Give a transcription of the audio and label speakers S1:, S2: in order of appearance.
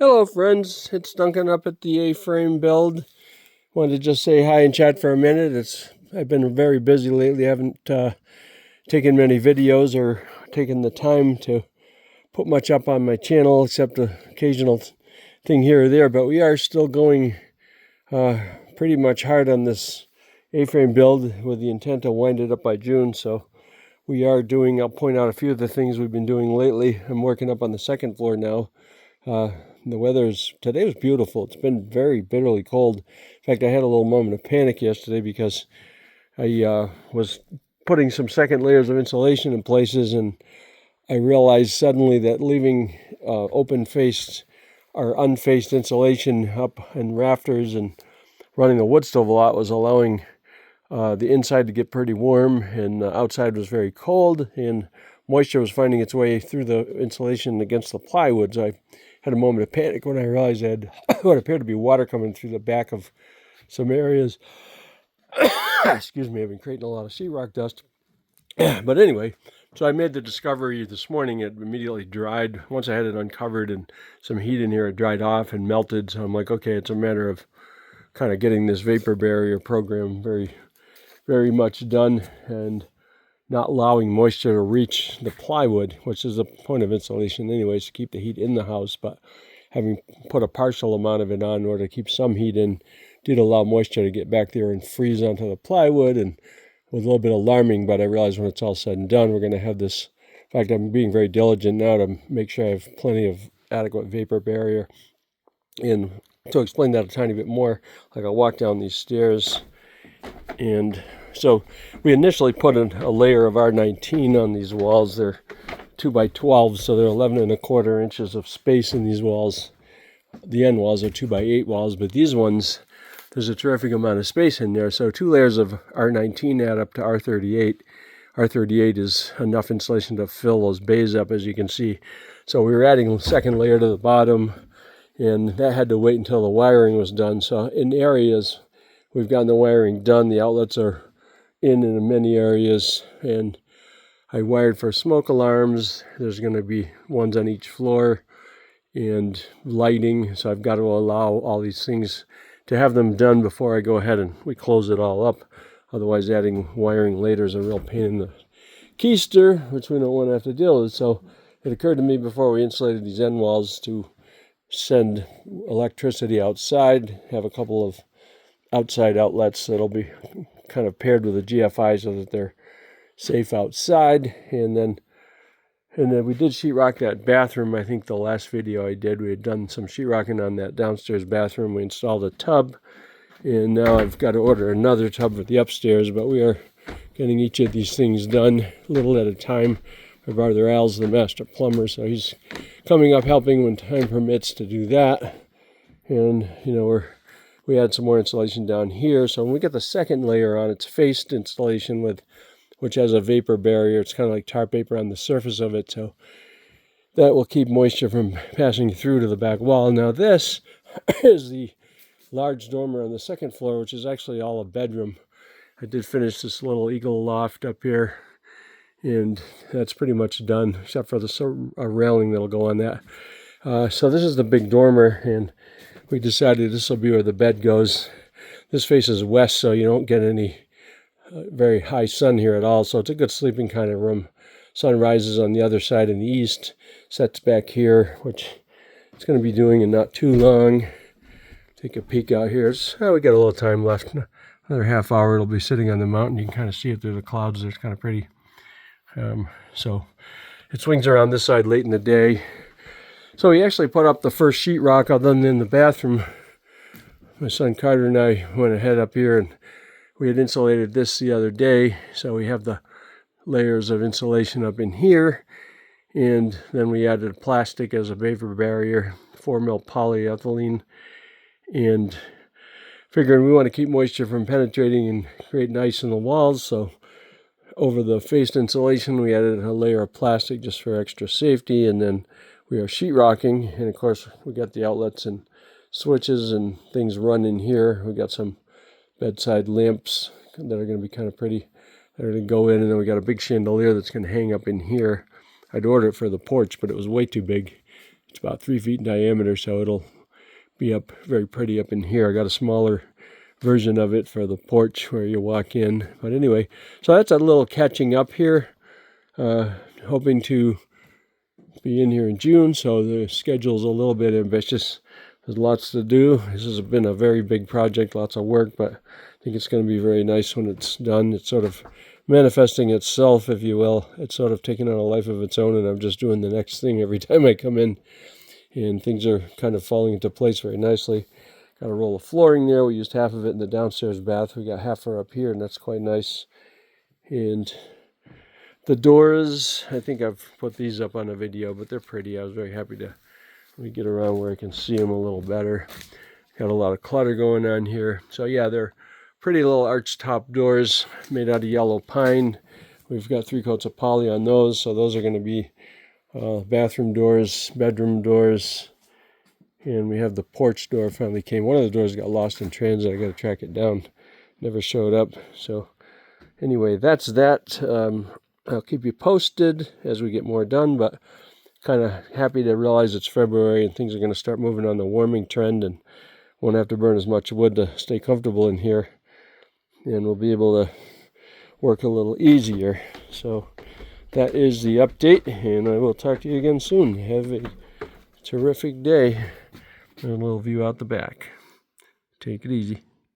S1: Hello friends, it's Duncan up at the A-frame build. Wanted to just say hi and chat for a minute. I've been very busy lately. I haven't taken many videos or taken the time to put much up on my channel except an occasional thing here or there, but we are still going pretty much hard on this A-frame build with the intent to wind it up by June. So we are doing, I'll point out a few of the things we've been doing lately. I'm working up on the second floor now. Today was beautiful. It's been very bitterly cold. In fact, I had a little moment of panic yesterday because I was putting some second layers of insulation in places, and I realized suddenly that leaving open-faced or unfaced insulation up in rafters and running the wood stove a lot was allowing the inside to get pretty warm, and the outside was very cold, and moisture was finding its way through the insulation against the plywood. So I had a moment of panic when I realized I had what appeared to be water coming through the back of some areas. Excuse me, I've been creating a lot of sheetrock dust. But anyway, so I made the discovery this morning. It immediately dried. Once I had it uncovered and some heat in here, it dried off and melted. So I'm like, okay, it's a matter of kind of getting this vapor barrier program very much done and not allowing moisture to reach the plywood, which is the point of insulation anyways, to keep the heat in the house. But having put a partial amount of it on in order to keep some heat in did allow moisture to get back there and freeze onto the plywood, and was a little bit alarming. But I realized when it's all said and done, we're going to have this. In fact, I'm being very diligent now to make sure I have plenty of adequate vapor barrier. And to explain that a tiny bit more, like I'll walk down these stairs, and so we initially put a layer of R19 on these walls. They're 2x12, so they're 11 1/4 inches of space in these walls. The end walls are 2x8 walls, but these ones, there's a terrific amount of space in there. So 2 layers of R19 add up to R38. R38 is enough insulation to fill those bays up, as you can see. So we were adding a second layer to the bottom, and that had to wait until the wiring was done. So in areas, we've gotten the wiring done. The outlets are in many areas, and I wired for smoke alarms. There's going to be ones on each floor, and lighting. So I've got to allow all these things to have them done before I go ahead and we close it all up. Otherwise, adding wiring later is a real pain in the keister, which we don't want to have to deal with. So it occurred to me before we insulated these end walls to send electricity outside, have a couple of outside outlets that'll be kind of paired with a GFI so that they're safe outside. And then we did sheetrock that bathroom. I think the last video I did, we had done some sheetrocking on that downstairs bathroom. We installed a tub, and now I've got to order another tub for the upstairs, but we are getting each of these things done a little at a time. My brother Al's the master plumber, so he's coming up helping when time permits to do that. And we had some more insulation down here. So when we get the second layer on, it's faced insulation which has a vapor barrier. It's kind of like tarp paper on the surface of it. So that will keep moisture from passing through to the back wall. Now this is the large dormer on the second floor, which is actually all a bedroom. I did finish this little eagle loft up here, and that's pretty much done, except for a railing that'll go on that. So this is the big dormer, and we decided this will be where the bed goes. This faces west, so you don't get any very high sun here at all. So it's a good sleeping kind of room. Sun rises on the other side in the east, sets back here, which it's going to be doing in not too long. Take a peek out here. We got a little time left. Another half hour, it'll be sitting on the mountain. You can kind of see it through the clouds. It's kind of pretty. So it swings around this side late in the day. So we actually put up the first sheetrock other than in the bathroom. My son Carter and I went ahead up here, and we had insulated this the other day. So we have the layers of insulation up in here. And then we added plastic as a vapor barrier, 4mm polyethylene. And figuring we want to keep moisture from penetrating and creating ice in the walls. So over the faced insulation, we added a layer of plastic just for extra safety. And then we are sheetrocking, and of course we got the outlets and switches and things run in here. We got some bedside lamps that are going to be kind of pretty. They're going to go in, and then we got a big chandelier that's going to hang up in here. I'd order it for the porch, but it was way too big. It's about 3 feet in diameter, so it'll be up very pretty up in here. I got a smaller version of it for the porch where you walk in. But anyway, so that's a little catching up here. Hoping to be in here in June, so the schedule's a little bit ambitious. There's lots to do. This has been a very big project, lots of work, but I think it's going to be very nice when it's done. It's sort of manifesting itself, if you will. It's sort of taking on a life of its own, and I'm just doing the next thing every time I come in, and things are kind of falling into place very nicely. Got a roll of flooring there. We used half of it in the downstairs bath. We got half her up here, and that's quite nice. And the doors, I think I've put these up on a video, but they're pretty. I was very happy to get around where I can see them a little better. Got a lot of clutter going on here. So yeah, they're pretty little arch top doors made out of yellow pine. We've got 3 coats of poly on those, so those are going to be bathroom doors, bedroom doors, and we have the porch door finally came. One of the doors got lost in transit. I got to track it down. Never showed up. So anyway, that's that. I'll keep you posted as we get more done, but kind of happy to realize it's February and things are going to start moving on the warming trend, and won't have to burn as much wood to stay comfortable in here, and we'll be able to work a little easier. So that is the update, and I will talk to you again soon. Have a terrific day. And a little view out the back. Take it easy.